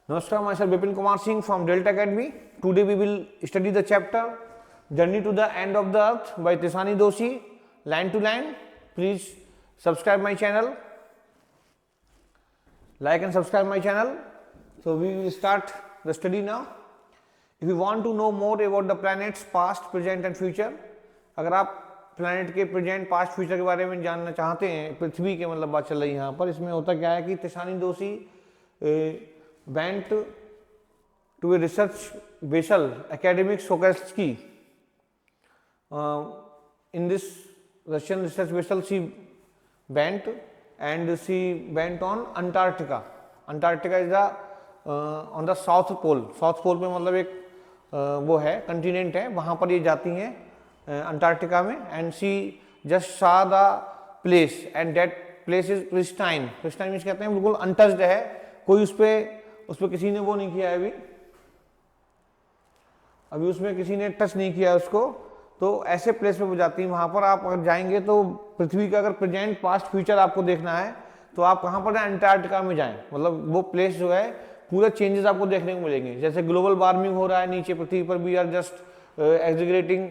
Namaskar, myself Bipin Kumar Singh from Delta Academy. Today we will study the chapter Journey to the End of the Earth by Tisani Doshi, line to line. Please subscribe my channel, like and subscribe my channel. So we will start the study now. If you want to know more about the planets past, present and future, अगर आप planet के present past future के बारे में जानना चाहते हैं, पृथ्वी के मतलब बात चल रही है यहाँ पर, इसमें होता क्या है कि तिसानी दोषी went to a research vessel academic Sokolsky. In this Russian research vessel she went and she went on Antarctica. Antarctica is the on the South Pole. South Pole में मतलब एक वो है कंटिनेंट है, वहाँ पर ये जाती हैं अंटार्कटिका में. एंड शी जस्ट सा the place and that place is pristine. Pristine means कहते हैं बिल्कुल अनटच्ड है, कोई उस पर किसी ने वो नहीं किया है, अभी उसमें किसी ने टच नहीं किया है उसको. तो ऐसे प्लेस पे वो जाती है. वहाँ पर आप अगर जाएंगे तो पृथ्वी का अगर प्रेजेंट पास्ट फ्यूचर आपको देखना है तो आप कहाँ पर अंटार्कटिका में जाएं. मतलब वो प्लेस जो है पूरे चेंजेस आपको देखने को मिलेंगे. जैसे ग्लोबल वार्मिंग हो रहा है नीचे पृथ्वी पर, we are just exaggerating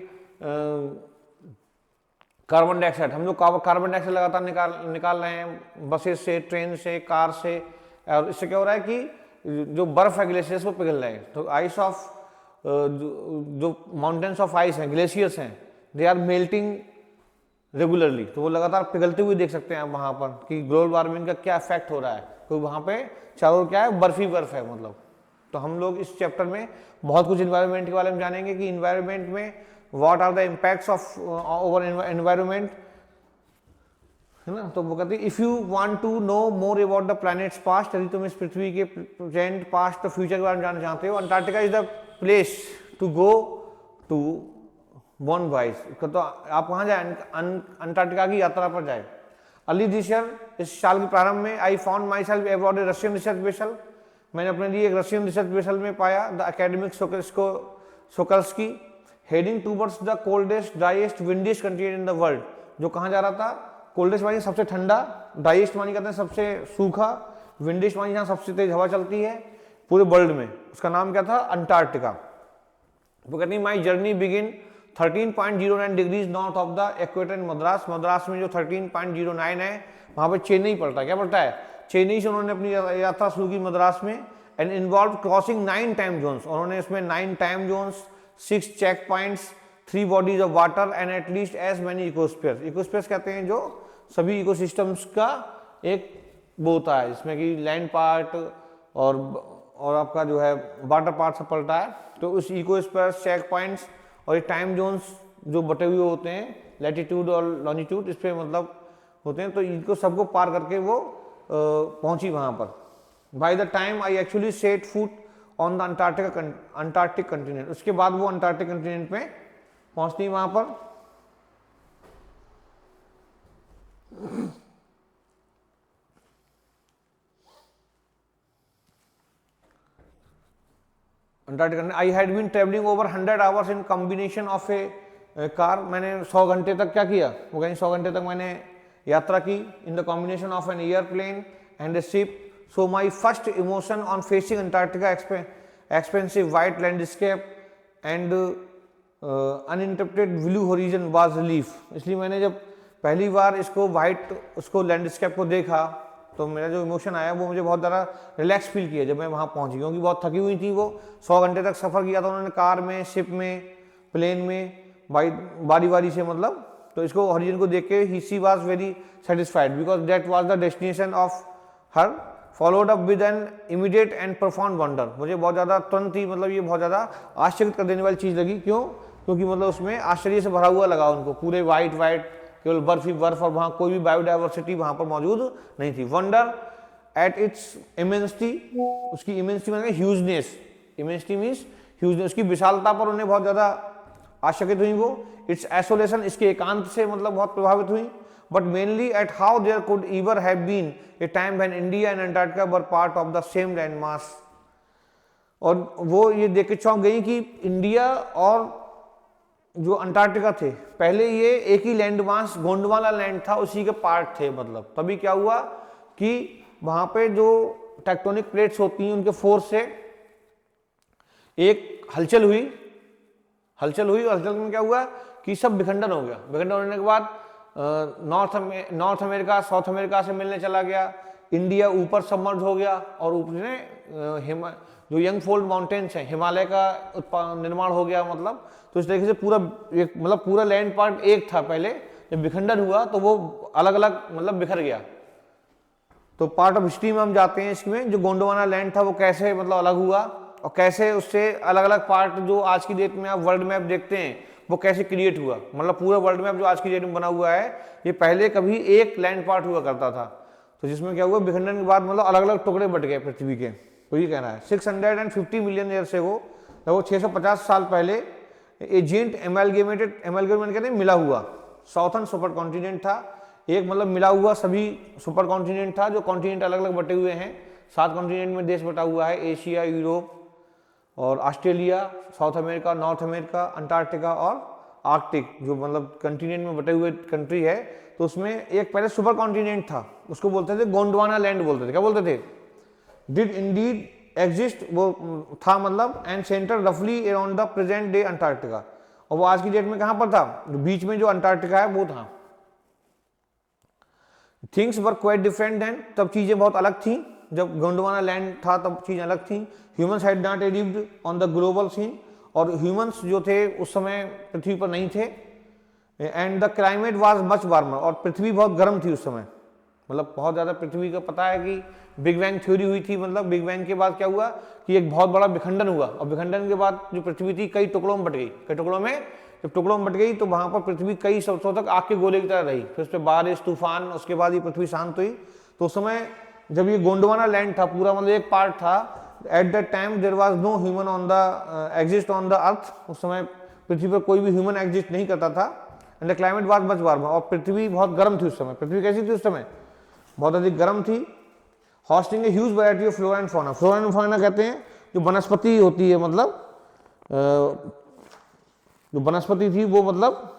carbon dioxide. हम लोग कार्बन डाइऑक्साइड लगातार निकाल रहे हैं बसेस से, ट्रेन से, कार से. और इससे क्या हो रहा है कि जो बर्फ है ग्लेशियर्स वो पिघल रहे हैं. तो आइस ऑफ जो माउंटेन्स ऑफ आइस हैं, ग्लेशियर्स हैं, दे आर मेल्टिंग रेगुलरली. तो वो लगातार पिघलते हुए देख सकते हैं आप वहाँ पर कि ग्लोबल वार्मिंग का क्या इफेक्ट हो रहा है. तो वहाँ पे चारों क्या है, बर्फ ही बर्फ है मतलब. तो हम लोग इस चैप्टर में बहुत कुछ इन्वायरमेंट के बारे में जानेंगे कि इन्वायरमेंट में what are the impacts of our environment, है ना. तो वो कहते हैं if you want to know more about the planet's past, यदि तुम इस पृथ्वी के प्रेजेंट पास्ट और फ्यूचर के बारे में जानना चाहते हो, Antarctica is the place to go to one wise. तो आप वहाँ जाए, अंटार्कटिका की यात्रा पर जाए. अर्ली दिस ईयर, इस साल के प्रारंभ में, I found myself aboard a Russian research vessel. मैंने अपने लिए एक रशियन रिसर्च वेसल में पाया the Akademik Shokalskiy heading towards the coldest driest windiest country in the world. जो कहाँ जा रहा था, कोल्डेस्ट मानी सबसे ठंडा, ड्राइएस्ट मानी कहते हैं सबसे सूखा, विंडीस्ट मानी जहाँ सबसे तेज हवा चलती है पूरे वर्ल्ड में. उसका नाम क्या था, अंटार्कटिका. वो कहते हैं my journey begin 13.09 degrees north of the equator in Madras. Madras में जो 13.09 है वहाँ पे चेन्नई पड़ता है. क्या पड़ता है, चेन्नई से उन्होंने अपनी यात्रा शुरू की मद्रास में. And involve crossing 9 time zones. उन्होंने इसमें 9 time zones, 6 check points, 3 bodies of water and at least as many ecosphere. Ecosphere कहते हैं जो सभी इकोसिस्टम्स का एक वो होता है, जिसमें कि लैंड पार्ट और आपका जो है वाटर पार्ट सब पड़ता है. तो उस इकोस्फीयर, चेक पॉइंट्स और ये टाइम जोन्स जो बटे हुए होते हैं लैटिट्यूड और लॉन्जिट्यूड, इस पर मतलब होते हैं. तो इनको सबको पार करके वो पहुंची वहां पर. By the time I actually set foot on the Antarctic continent. उसके बाद वो अंटार्कटिक कंटिनेंट में पहुंचती वहां पर. Antarctica. I had been travelling over 100 hours in combination of a car. मैंने 100 घंटे तक क्या किया, वो कहीं 100 घंटे तक मैंने यात्रा की. In the combination of an airplane and A ship. So my first emotion on facing Antarctica expensive white landscape and uninterrupted blue horizon was relief. इसलिए मैंने जब पहली बार इसको उसको लैंडस्केप को देखा तो मेरा जो इमोशन आया वो मुझे बहुत ज़्यादा रिलैक्स फील किया जब मैं वहाँ पहुँची, क्योंकि बहुत थकी हुई थी. वो 100 घंटे तक सफ़र किया था उन्होंने, कार में, शिप में, प्लेन में, बारी बारी से मतलब. तो इसको हॉरिजन को देख के she was very satisfied because that was the destination of her. Followed up with an immediate and profound wonder. मुझे बहुत ज़्यादा तुरंत ही मतलब ये बहुत ज़्यादा आश्चर्य कर देने वाली चीज़ लगी. क्यों, क्योंकि मतलब उसमें आश्चर्य से भरा हुआ लगा उनको. पूरे वाइट केवल बर्फ ही बर्फ और वहाँ कोई भी बायोडाइवर्सिटी वहाँ पर मौजूद नहीं थी. Wonder at its immensity. उसकी इमेंसिटी मतलब ह्यूजनेस. Immensity means ह्यूजनेस. उसकी विशालता पर उन्हें बहुत ज़्यादा आश्चर्यित हुई वो. Its isolation. इसके एकांत से मतलब बहुत प्रभावित हुई. But mainly at how there could ever have been a time when India and Antarctica were part of the same land mass. और वो ये देख के चौंक गई कि इंडिया और जो अंटार्कटिका थे पहले ये एक ही लैंड मास, गोंडवाना लैंड था, उसी के पार्ट थे. मतलब तभी क्या हुआ कि वहाँ पे जो टेक्टोनिक प्लेट्स होती हैं उनके फोर्स से एक हलचल हुई और हलचल में क्या हुआ कि सब विखंडन हो गया। विखंडन होने के बाद नॉर्थ अमेरिका साउथ अमेरिका से मिलने चला गया, इंडिया ऊपर सबमर्ज हो गया और ऊपर ने जो यंग फोल्ड माउंटेन्स हैं हिमालय का निर्माण हो गया। मतलब तो इस तरीके से पूरा एक मतलब पूरा लैंड पार्ट एक था पहले, जब विखंडन हुआ तो वो अलग अलग मतलब बिखर गया। तो पार्ट ऑफ हिस्ट्री में हम जाते हैं इसमें, जो गोंडवाना लैंड था वो कैसे मतलब अलग हुआ और कैसे उससे अलग अलग पार्ट जो आज की डेट में आप वर्ल्ड मैप देखते हैं वो कैसे क्रिएट हुआ। मतलब पूरा वर्ल्ड मैप जो आज की डेट में बना हुआ है ये पहले कभी एक लैंड पार्ट हुआ करता था। तो जिसमें क्या हुआ विखंडन के बाद मतलब अलग अलग टुकड़े बट गए पृथ्वी के। तो ये कहना है 650 मिलियन ईयर से वो 650 साल पहले एजेंट एमलगेमेट कहते हैं मिला हुआ साउथर्न सुपर कॉन्टिनेंट था। एक मतलब मिला हुआ सभी सुपर कॉन्टिनेंट था, जो कॉन्टिनेंट अलग अलग बटे हुए हैं। 7 कॉन्टिनेंट में देश बटा हुआ है, एशिया, यूरोप और Australia, south America, north America, Antarctica और आर्कटिक, जो मतलब कॉन्टिनेंट में बटे हुए कंट्री है। तो उसमें एक पहले सुपर कॉन्टिनेंट था, उसको बोलते थे गोंडवाना लैंड बोलते थे। क्या बोलते थे? डिड इंडीड एग्जिस्ट, वो था मतलब, एंड सेंटर रफली around the present day Antarctica. और वो आज की डेट में कहां पर था? बीच में जो अंटार्कटिका है वो था। Things were quite different then, तब चीजें बहुत अलग थी। जब गोंडवाना लैंड था तब चीजें अलग थी। Humans had not arrived on the global scene, और ह्यूमंस जो थे उस समय पृथ्वी पर नहीं थे। And the climate was much warmer, और पृथ्वी बहुत गर्म थी उस समय। मतलब बहुत ज्यादा पृथ्वी का पता है कि बिग बैंग थ्योरी हुई थी। मतलब बिग बैंग के बाद क्या हुआ कि एक बहुत बड़ा विखंडन हुआ, और विखंडन के बाद जो पृथ्वी थी कई टुकड़ों में बट गई। कई टुकड़ों में जब टुकड़ों में बट गई तो वहां पर पृथ्वी कई वर्षों तक आग के गोले की तरह रही। फिर उस पर बारिश, तूफान, उसके बाद ये पृथ्वी शांत हुई। तो उस समय जब ये गोंडवाना लैंड था पूरा मतलब एक पार्ट था, at that time there was no human on the exist on the earth. उस समय पृथ्वी पर कोई भी ह्यूमन एग्जिस्ट नहीं करता था। And the climate was much warmer, और पृथ्वी बहुत गर्म थी उस समय। पृथ्वी कैसी थी उस समय? बहुत अधिक गर्म थी। Hoisting a huge variety of flora and fauna. Flora and fauna कहते हैं जो वनस्पति होती है, मतलब जो वनस्पति थी वो मतलब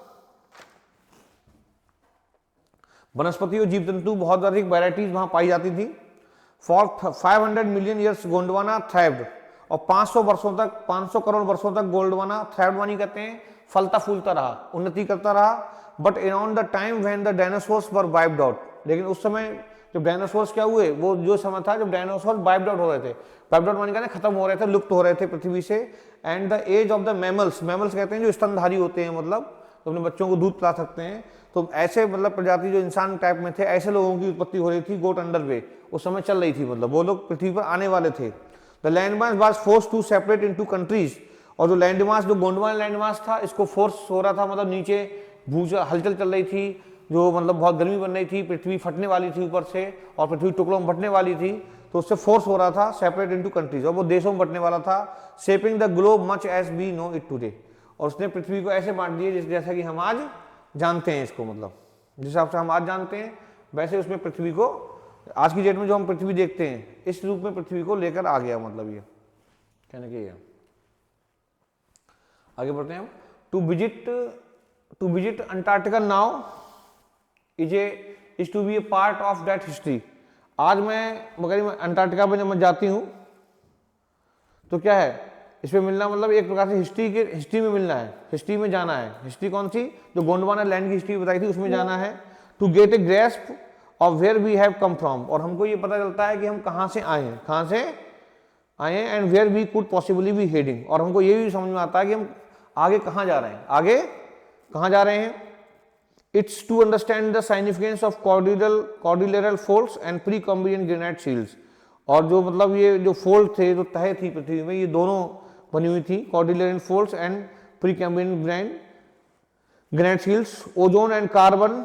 वनस्पति और जीव जंतु बहुत अधिक वैरायटीज वहां पाई जाती थी। For 500 million years Gondwana thrived, और 500 करोड़ वर्षों तक गोंडवाना थ्राइव्ड मानी कहते हैं फलता फूलता रहा, उन्नति करता रहा। But around the time when the dinosaurs were wiped out, लेकिन उस समय जब डायनासोर्स क्या हुए, वो जो समय था जब डायनासोर वाइप्ड आउट हो रहे थे। वाइप्ड आउट मानी कहते हैं खत्म हो रहे थे, लुप्त हो रहे थे पृथ्वी से। And the age of the mammals, mammals कहते हैं जो स्तनधारी होते हैं, मतलब तो अपने बच्चों को दूध पिला सकते हैं। तो ऐसे मतलब प्रजाति जो इंसान टाइप में थे, ऐसे लोगों की उत्पत्ति हो रही थी। गोट अंडर वे उस समय चल रही थी, मतलब वो लोग पृथ्वी पर आने वाले थे। The land mass was force to separate into countries, और जो लैंड मास, जो गोंडवाना लैंड मास था, इसको फोर्स हो रहा था, मतलब नीचे भूचा हलचल चल रही थी, जो मतलब बहुत गर्मी बन रही थी, पृथ्वी फटने वाली थी ऊपर से, और पृथ्वी टुकड़ों में बटने वाली थी। तो उससे फोर्स हो रहा था सेपरेट इनटू कंट्रीज, और वो देशों में बटने वाला था। Shaping the globe much as we know it today, और उसने पृथ्वी को ऐसे बांट दिए जैसा कि हम आज जानते हैं इसको। मतलब जिस हिसाब से हम आज जानते हैं वैसे उसमें पृथ्वी को आज की डेट में जो हम पृथ्वी देखते हैं इस रूप में पृथ्वी को लेकर आ गया। मतलब ये कहने के ये आगे बढ़ते हैं हम। To visit Antarctica now is to be a part of that history. आज मैं मगर अंटार्कटिका में जब मैं जाती हूँ तो क्या है, इसमें मिलना मतलब एक प्रकार से हिस्ट्री में मिलना है, हिस्ट्री में जाना है। हिस्ट्री कौन सी? जो गोंडवाना लैंड की हिस्ट्री बताई थी उसमें जाना है। To get a grasp of where we have come from, और हमको ये पता चलता है कि हम कहाँ से आए हैं, and where we could possibly be heading, और हमको ये भी समझ में आता है कि हम आगे कहाँ जा रहे हैं, it's to understand the significance of cordilleran folds and Precambrian granite shields. और जो मतलब ये जो फोल्ड थे, जो तह थी पृथ्वी में, ये दोनों बनी हुई थी, cordilleran folds and Precambrian granite shields. Ozone and carbon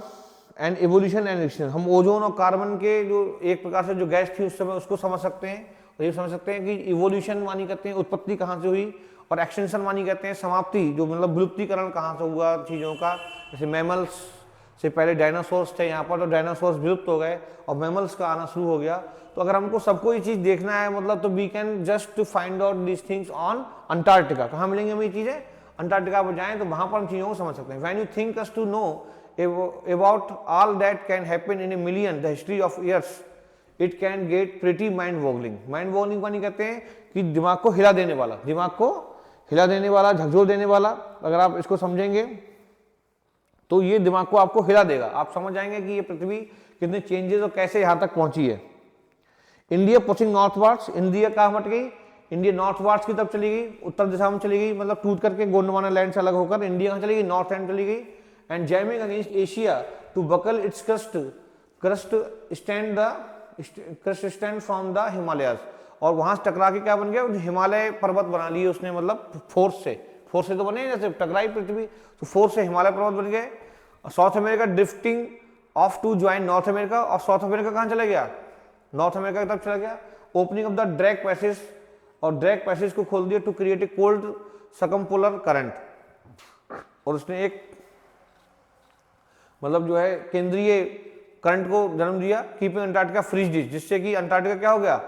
and evolution and extinction, हम ओजोन और कार्बन के जो एक प्रकार से जो गैस थी उस समय उसको समझ सकते हैं, और ये समझ सकते हैं कि इवोल्यूशन मानी कहते हैं उत्पत्ति कहाँ से हुई, और एक्सटेंशन मानी कहते हैं समाप्ति, जो मतलब विलुप्तीकरण कहाँ से हुआ चीज़ों का। जैसे मैमल्स से पहले डायनासोर्स थे यहाँ पर, तो डायनासोर्स विलुप्त हो गए और मैमल्स का आना शुरू हो गया। तो अगर हमको सबको ये चीज़ देखना है मतलब, तो we can just to find out this things on Antarctica. कहाँ मिलेंगे हमें ये चीज़ें? अंटार्कटिका पर जाएँ तो वहाँ पर हम चीज़ों को समझ सकते हैं। When you think us to know about all that can happen in a million, the history of years it can get pretty mind boggling. Mind boggling मानी कहते हैं कि दिमाग को हिला देने वाला, दिमाग को हिला देने वाला, झकझोर देने वाला। अगर आप इसको समझेंगे तो ये दिमाग को आपको हिला देगा, आप समझ जाएंगे कि ये पृथ्वी कितने चेंजेस और कैसे यहां तक पहुंची है। इंडिया पुशिंग नॉर्थवर्ड्स, इंडिया कहां हट गई, इंडिया नॉर्थवर्ड्स की तरफ चली गई, उत्तर दिशा में चली गई, मतलब टूट करके गोंडवाना लैंड से अलग होकर इंडिया कहां चली गई, नॉर्थ एंड चली गई। And jamming against Asia to buckle its crust stand from the Himalayas, और वहां से टकरा के क्या बन गया, हिमालय पर्वत बना लिए उसने, मतलब फोर्स से तो बने, जैसे टकराई पृथ्वी तो फोर्स से हिमालय पर्वत बन गए। South America drifting off to join North America, और साउथ अमेरिका कहां चला गया, नॉर्थ अमेरिका की तरफ चला गया। Opening of the Drake Passage, और ड्रैग पैसेज को खोल दिया to create a cold circumpolar current, और उसने एक मतलब जो है केंद्रीय करंट को जन्म दिया। कीपिंग अंटार्कटिका फ्रीज, जिससे कि अंटार्कटिका क्या हो गया,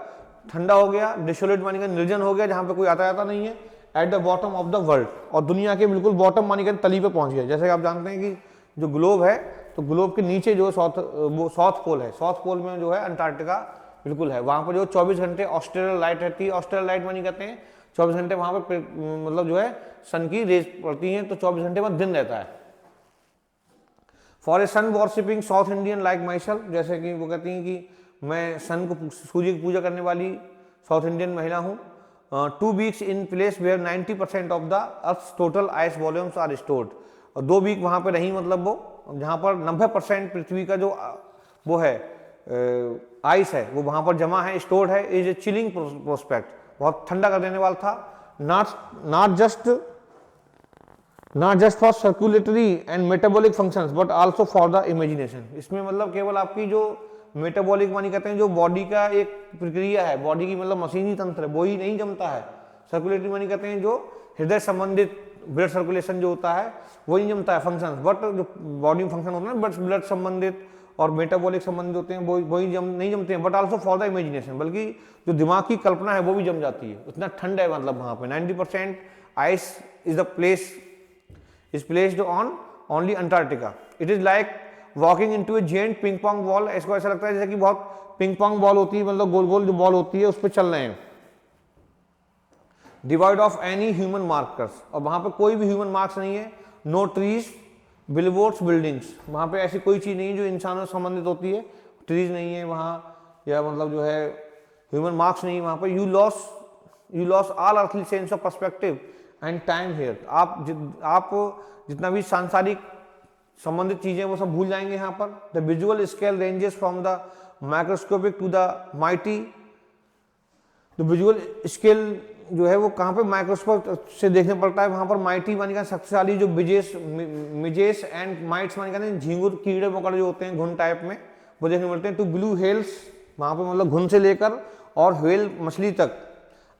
ठंडा हो गया, डिसोलेट मानी का निर्जन हो गया, जहां पे कोई आता जाता नहीं है। At the bottom of the world, और दुनिया के बिल्कुल बॉटम मानी का तली पे पहुंच गया। जैसे आप जानते हैं कि जो ग्लोब है, तो ग्लोब के नीचे जो साउथ पोल है, साउथ पोल में जो है अंटार्कटिका बिल्कुल है। वहां पर जो 24 घंटे ऑस्ट्रेलिया लाइट रहती है, ऑस्ट्रेलिया लाइट मानी कहते हैं 24 घंटे वहां पर मतलब जो है सन की रेज पड़ती है, तो 24 घंटे बाद दिन रहता है। For a sun worshipping South Indian like myself, जैसे कि वो कहती हैं कि मैं सन को, सूर्य की पूजा करने वाली साउथ इंडियन महिला हूँ। 2 weeks in place where 90% of the earth total ice volumes are stored, और 2 वीक वहां पे रही, मतलब वो जहां पर 90% पृथ्वी का जो वो है आइस है वो वहां पर जमा है, स्टोर्ड है। इज ए चिलिंग प्रोस्पेक्ट, बहुत ठंडा कर देने वाला था। Not just for circulatory and metabolic functions but also for the imagination. इसमें मतलब केवल आपकी जो मेटाबॉलिक मानी कहते हैं, जो बॉडी का एक प्रक्रिया है, बॉडी की मतलब मशीनी तंत्र है, वो ही नहीं जमता है। सर्कुलेटरी मानी कहते हैं जो हृदय संबंधित ब्लड सर्कुलेशन जो होता है वो नहीं जमता है फंक्शन, बट जो बॉडी में फंक्शन होता है ना, ब्लड संबंधित और मेटाबॉलिक संबंधित होते हैं, वो ही नहीं जमते हैं। But also for the imagination, बल्कि जो दिमाग की कल्पना है वो भी जम जाती है, उतना ठंड है मतलब वहां पे। 90% ice is the place is placed on only Antarctica. It is like walking into a giant ping pong ball. इसको ऐसा लगता है जैसे कि बहुत पिंग पोंग बॉल होती है, मतलब गोल गोल जो बॉल होती है उस पर चल रहे हैं। Divide of any human markers, और वहां पे कोई भी ह्यूमन मार्क्स नहीं है। नो ट्रीज, बिलबोर्ड्स, बिल्डिंग्स, वहां पे ऐसी कोई चीज नहीं है जो इंसानों से संबंधित होती है। ट्रीज नहीं है वहां, या मतलब जो है ह्यूमन मार्क्स नहीं है वहां पे। You loss all earthly sense of perspective and time here. आप जितना भी सांसारिक संबंधित चीजें वो सब भूल जाएंगे यहाँ पर। The visual scale ranges from the microscopic to the mighty. The visual scale जो है वो कहाँ पे माइक्रोस्कोप से देखने पड़ता है, वहां पर माइटी मानी का शक्तिशाली जो मिजेस एंड माइट्स मानी का झींगुर कीड़े मकोड़े जो होते हैं घुन टाइप में, वो देखने मिलते हैं। टू ब्लू हेल्स, वहां पे मतलब घुन से लेकर और व्हेल मछली तक।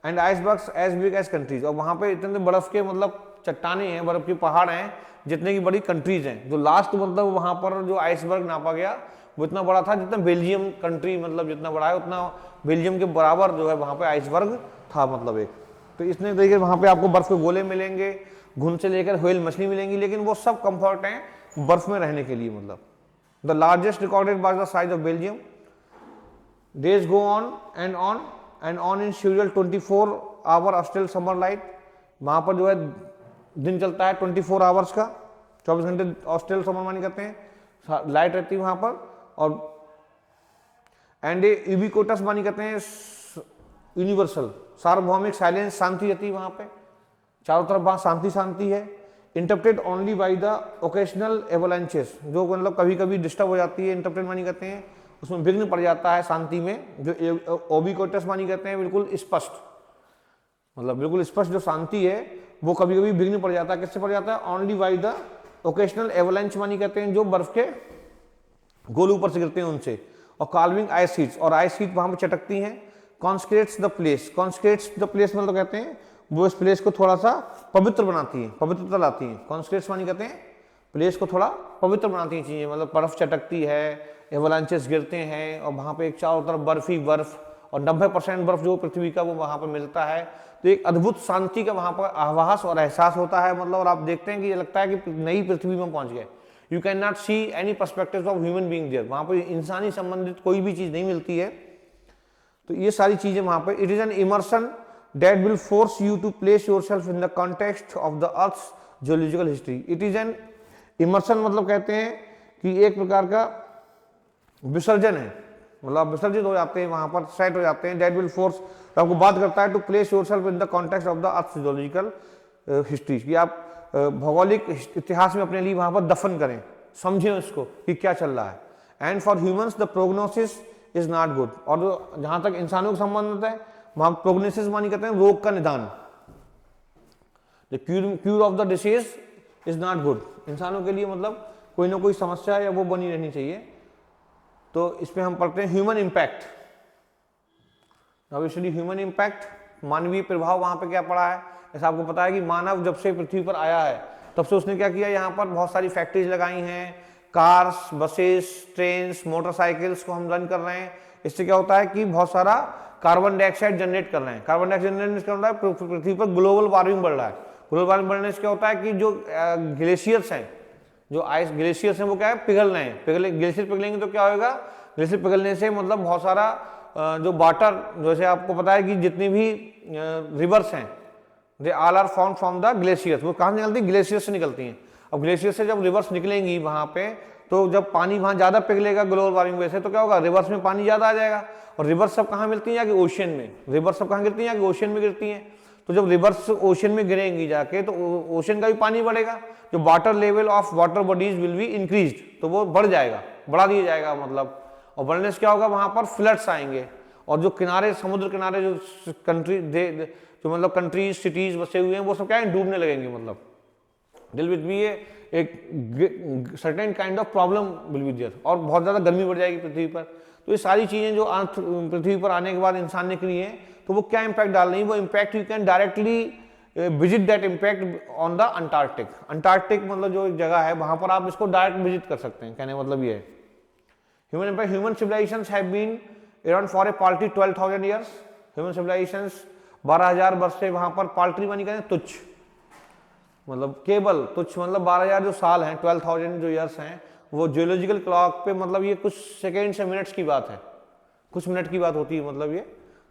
And icebergs as big as countries, और वहां पे इतने बर्फ के मतलब चट्टाने हैं, बर्फ के पहाड़ हैं जितने की बड़ी कंट्रीज हैं। जो लास्ट मतलब वहां पर जो आइसबर्ग नापा गया वो इतना बड़ा था जितना बेल्जियम कंट्री मतलब जितना बड़ा है उतना बेल्जियम के बराबर जो है वहां पे आइसबर्ग था मतलब एक। तो इसने तरीके वहां पे आपको बर्फ के गोले मिलेंगे, घुन से लेकर व्हेल मछली मिलेंगी, लेकिन वो सब कंफर्ट हैं बर्फ में रहने के लिए। मतलब the largest recorded by the size of Belgium. Days go on and on in schedule 24 hour austral summer light. वहां पर जो है दिन चलता है 24 आवर्स का, 24 घंटे ऑस्ट्रेल समर मानी करते हैं, लाइट रहती है वहां पर। और एंड यूबिक्विटस मानी कहते हैं यूनिवर्सल, सार्वभौमिक साइलेंस, शांति रहती है वहां पे, चारों तरफ वहां शांति है। Interrupted only by the occasional avalanches, जो मतलब कभी कभी डिस्टर्ब हो जाती है। इंटरप्टेड मानी कहते हैं उसमें विघ्न पड़ जाता है शांति में। जो यूबिक्विटस मानी कहते हैं बिल्कुल स्पष्ट, मतलब बिल्कुल स्पष्ट जो शांति है वो कभी कभी विघ्न पड़ जाता है। किससे पड़ जाता है? Only by the occasional avalanche मानी कहते हैं जो बर्फ के गोल ऊपर से गिरते हैं उनसे। और काल्विंग आइस शीट्स, और आइस शीट वहां पर चटकती हैं। कॉन्सक्रेट्स द प्लेस मतलब कहते हैं वो इस प्लेस को थोड़ा सा पवित्र बनाती है, पवित्रता लाती है। कॉन्सक्रेट्स मानी कहते हैं प्लेस को थोड़ा पवित्र बनाती हैं चीजें, मतलब बर्फ चटकती है, एवलांचेस गिरते हैं, और वहां पे एक चारों तरफ बर्फ ही बर्फ, और 90% बर्फ जो पृथ्वी का वो वहां पर मिलता है। तो एक अद्भुत शांति का वहां पर आभास और एहसास होता है। मतलब और आप देखते हैं कि ये लगता है कि नई पृथ्वी में पहुंच गए। You can not see any perspective of human being there, वहां पर इंसानी संबंधित कोई भी चीज नहीं मिलती है। तो ये सारी चीजें वहां पे, it is an immersion that will force you to place yourself in the context of the earth's geological history. It is an immersion मतलब कहते हैं कि एक प्रकार का विसर्जन है, मतलब आप विसर्जित हो जाते हैं वहां पर, सेट हो जाते हैं। दैट विल फोर्स, आपको बात करता है to place yourself in the context of the earth geological history, कि आप भौगोलिक इतिहास में अपने लिए वहां पर दफन करें, समझें उसको कि क्या चल रहा है। And for humans the prognosis is not good, और जहां तक इंसानों का संबंध होता है वहां प्रोग्नोसिस मानी कहते हैं रोग का निदान, the cure of the disease is not good. इंसानों के लिए मतलब कोई ना कोई समस्या या वो बनी रहनी चाहिए। तो इसमें हम पढ़ते हैं human impact. Obviously human impact, मानवीय प्रभाव वहां पे क्या पड़ा है। जैसा आपको पता है कि मानव जब से पृथ्वी पर आया है तब से उसने क्या किया, यहाँ पर बहुत सारी फैक्ट्रीज लगाई हैं, कार्स, बसेस, ट्रेन्स, मोटरसाइकिल्स को हम रन कर रहे हैं। इससे क्या होता है कि बहुत सारा कार्बन डाइऑक्साइड जनरेट कर रहे हैं। कार्बन डाइऑक्साइड जनरेट क्या होता है, पृथ्वी पर ग्लोबल वार्मिंग बढ़ रहा है। ग्लोबल वार्मिंग बढ़ने से क्या होता है कि जो ग्लेशियर्स हैं, जो आइस ग्लेशियर्स हैं वो क्या है, पिघल रहे हैं। ग्लेशियर पिघलेंगे तो क्या होगा, ग्लेशियर पिघलने से मतलब बहुत सारा जो वाटर, जैसे आपको पता है कि जितनी भी रिवर्स हैं they all are found from the glaciers. वो कहाँ से निकलती है, ग्लेशियर से निकलती हैं। अब ग्लेशियर से जब रिवर्स निकलेंगी वहां पे, तो जब पानी वहां ज्यादा पिघलेगा ग्लोबल वार्मिंग वजह से, तो क्या होगा, रिवर्स में पानी ज्यादा आ जाएगा। और रिवर्स सब कहाँ मिलती है, जाके ओशियन में। रिवर्स सब कहाँ गिरती है, जाके ओशियन में गिरती हैं। तो जब रिवर्स ओशियन में गिरेंगी जाके, तो ओशियन का भी पानी बढ़ेगा, जो water level of water bodies will be increased, तो वो बढ़ जाएगा, बढ़ा दिया जाएगा मतलब। और बढ़ने से क्या होगा, वहां पर फ्लड्स आएंगे, और जो किनारे, समुद्र किनारे जो कंट्री, जो मतलब कंट्रीज, सिटीज बसे हुए हैं, वो सब क्या है, डूबने लगेंगे। मतलब दिल विल बी एक certain kind of problem will be there, और बहुत ज्यादा गर्मी बढ़ जाएगी पृथ्वी पर। तो ये सारी चीजें जो अर्थ पृथ्वी पर आने के बाद इंसान ने की हैं, तो वो क्या इंपैक्ट डाल रही है, वो impact you can directly visit that impact on the Antarctic. Antarctic मतलब जो एक जगह है, वहां पर आप इसको डायरेक्ट विजिट कर सकते हैं। कहने मतलब ये है human impact. Human civilizations have been around for a paltry 12,000 years. Human civilizations 12,000 वर्ष से वहां पर, पाल्ट्री मानी कहते हैं तुच्छ, मतलब केवल तुच्छ, मतलब 12,000 जो साल हैं, 12,000 जो ईयर्स हैं, वो जियोलॉजिकल क्लॉक पे मतलब ये कुछ सेकेंड से मिनट्स की बात है, कुछ मिनट की बात होती है मतलब ये।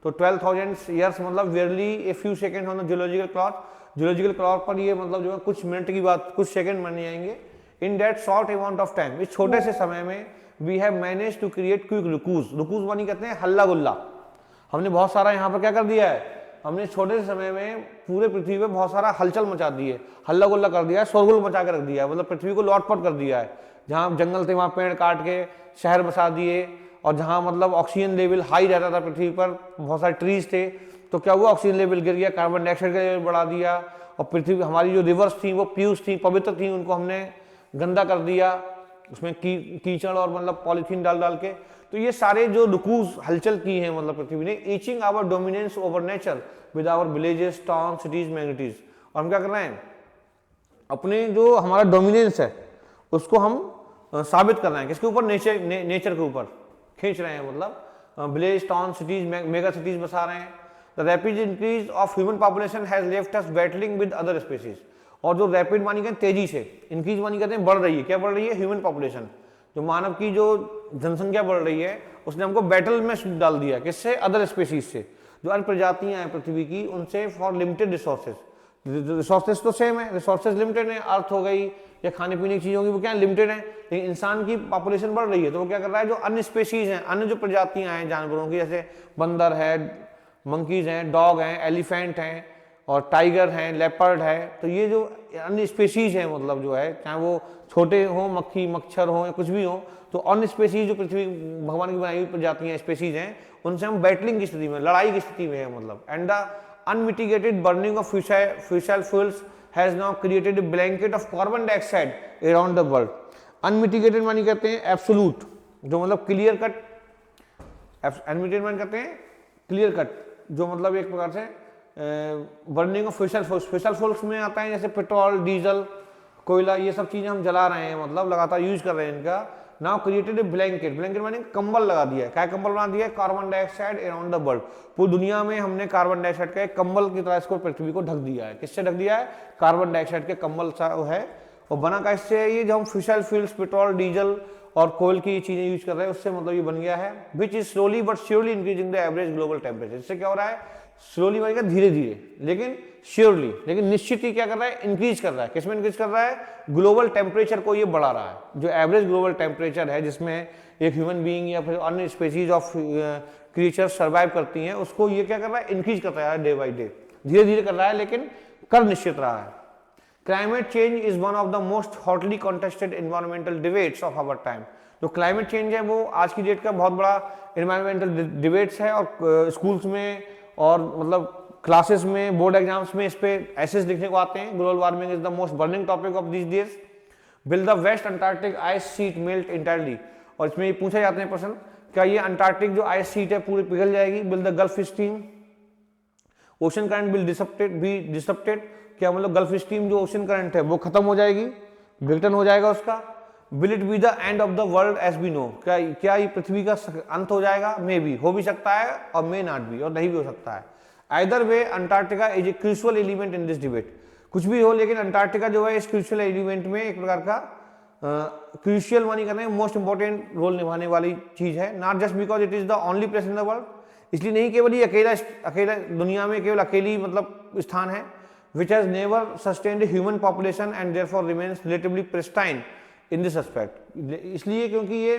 तो 12,000 ईयर्स मतलब barely a few second on the geological clock. Geological clock पर ये मतलब जो है कुछ मिनट की बात, कुछ सेकंड माने जाएंगे। In that short amount of time, इस छोटे से समय में we have managed to create quite ruckus. Ruckus मानी कहते हैं हल्ला गुल्ला। हमने बहुत सारा यहाँ पर क्या कर दिया है, हमने छोटे से समय में पूरे पृथ्वी पे बहुत सारा हलचल मचा दी है, हल्ला गुल्ला कर दिया है, शोरगुल मचा के रख दिया है, मतलब पृथ्वी को लौटपट कर दिया है। जहाँ जंगल थे वहाँ पेड़ काट के शहर बसा दिए, और जहाँ मतलब ऑक्सीजन लेवल हाई रहता था पृथ्वी पर, बहुत सारे ट्रीज थे, तो क्या हुआ, ऑक्सीजन लेवल गिर गया, कार्बन डाइऑक्साइड का लेवल बढ़ा दिया। और पृथ्वी, हमारी जो रिवर्स थी वो प्यूस थी, पवित्र थी, उनको हमने गंदा कर दिया, उसमें कीचड़ और मतलब पॉलीथीन डाल डाल के। तो ये सारे जो रुकूज हलचल की है मतलब पृथ्वी ने, etching our dominance over nature with our villages, town, cities, megacities. और हम क्या कर रहे हैं, अपने जो हमारा डोमिनेंस है उसको हम साबित कर रहे हैं, किसके ऊपर, नेचर के ऊपर खींच रहे हैं, मतलब village, town, cities, mega cities बसा रहे हैं। The rapid increase of human population has left us battling with other species. और जो रैपिड मानी कहते हैं तेजी से, इंक्रीज मानी कहते हैं बढ़ रही है, क्या बढ़ रही है, ह्यूमन पॉपुलेशन, जो मानव की जो जनसंख्या बढ़ रही है, उसने हमको बैटल में डाल दिया, किससे, अदर स्पीसीज से। जो अन्य प्रजातियां हैं पृथ्वी की, उनसे फॉर लिमिटेड रिसोर्सेज। रिसोर्सेज तो सेम है, रिसोर्सेज लिमिटेड है, अर्थ हो गई या खाने पीने की चीज होगी, वो क्या लिमिटेड है। लेकिन इंसान की पॉपुलेशन बढ़ रही है, तो वो क्या कर रहा है, जो अन्य स्पीसीज हैं, अन्य जो प्रजातियां हैं जानवरों की, जैसे बंदर है, मंकीज हैं, डॉग हैं, एलिफेंट हैं, और टाइगर हैं, लेपर्ड है, तो ये जो अन्य स्पीसीज हैं, मतलब जो है, चाहे वो छोटे हों, मक्खी, मच्छर हो या कुछ भी हो, तो अन्य स्पीसीज जो पृथ्वी भगवान की बनाई हुई प्रजातियां, स्पीसीज हैं, उनसे हम बैटलिंग की स्थिति में, लड़ाई की स्थिति में है मतलब। And the unmitigated burning of fossil fuels has now created a blanket of carbon dioxide around the world. Unmitigated मानी कहते हैं एब्सोल्यूट, जो मतलब क्लियर कट, अनमिटिगेटेड मानी कहते हैं क्लियर कट, जो मतलब एक प्रकार से बर्निंग ऑफ फिशल फ्यूल्स में आता है, जैसे पेट्रोल, डीजल, कोयला, ये सब चीजें हम जला रहे हैं, मतलब लगातार यूज कर रहे हैं इनका। Now created a blanket, blanket माने कंबल लगा दिया है, क्या कंबल बना दिया है, carbon dioxide around the world. पूरी दुनिया में हमने कार्बन डाइऑक्साइड का एक कंबल की तरह इसको, पृथ्वी को ढक दिया है। किससे ढक दिया है, कार्बन डाइऑक्साइड के कंबल सा है। और बना कैसे है ये, जो हम फिशल फ्यूल्स, पेट्रोल, डीजल और कोल की चीजें यूज कर रहे हैं, उससे मतलब ये बन गया है which is slowly but surely increasing the average global temperature. इससे क्या हो रहा है, स्लोली बनेगा धीरे धीरे लेकिन श्योरली, लेकिन निश्चित ही क्या कर रहा है, इंक्रीज कर रहा है। किसमें इंक्रीज कर रहा है, ग्लोबल टेम्परेचर को ये बढ़ा रहा है। जो एवरेज ग्लोबल टेम्परेचर है जिसमें एक ह्यूमन बीइंग या फिर अन्य स्पेसीज ऑफ क्रिएचर सर्वाइव करती हैं, उसको ये क्या कर रहा है, इंक्रीज कर रहा है डे बाई डे, धीरे धीरे कर रहा है लेकिन कर निश्चित रहा है। Climate change is one of the most hotly contested environmental debates of our time. जो क्लाइमेट चेंज है वो आज की डेट का बहुत बड़ा एनवायरमेंटल डिबेट्स है, और स्कूल्स में और मतलब क्लासेस में, बोर्ड एग्जाम्स में इस पे एसेस लिखने को आते हैं। Global warming is the most burning topic of this days. Will the West Antarctic ice sheet melt entirely, और इसमें ये पूछे जाते हैं प्रश्न, क्या ये अंटार्कटिक जो आइस शीट है पूरी पिघल जाएगी। Will the Gulf Stream ocean current will disrupted, क्या मतलब गल्फ स्ट्रीम जो ओशन करंट है वो खत्म हो जाएगी, ब्रेकडन हो जाएगा उसका। Will it be the end of the world as we know, क्या ये पृथ्वी का अंत हो जाएगा। मे बी, हो भी सकता है और मे नॉट भी, और नहीं भी हो सकता है। Either way Antarctica is a crucial element in this debate, कुछ भी हो लेकिन अंटार्कटिका जो है इस क्रूशियल एलिमेंट में एक प्रकार का क्रूशियल मानी करने में मोस्ट इंपॉर्टेंट रोल निभाने वाली चीज है। Not just because it is the only place in the world, इसलिए नहीं केवल ये अकेला दुनिया में केवल अकेली मतलब स्थान है, which has never sustained a human population and therefore remains relatively pristine in this aspect। इसलिए क्योंकि ये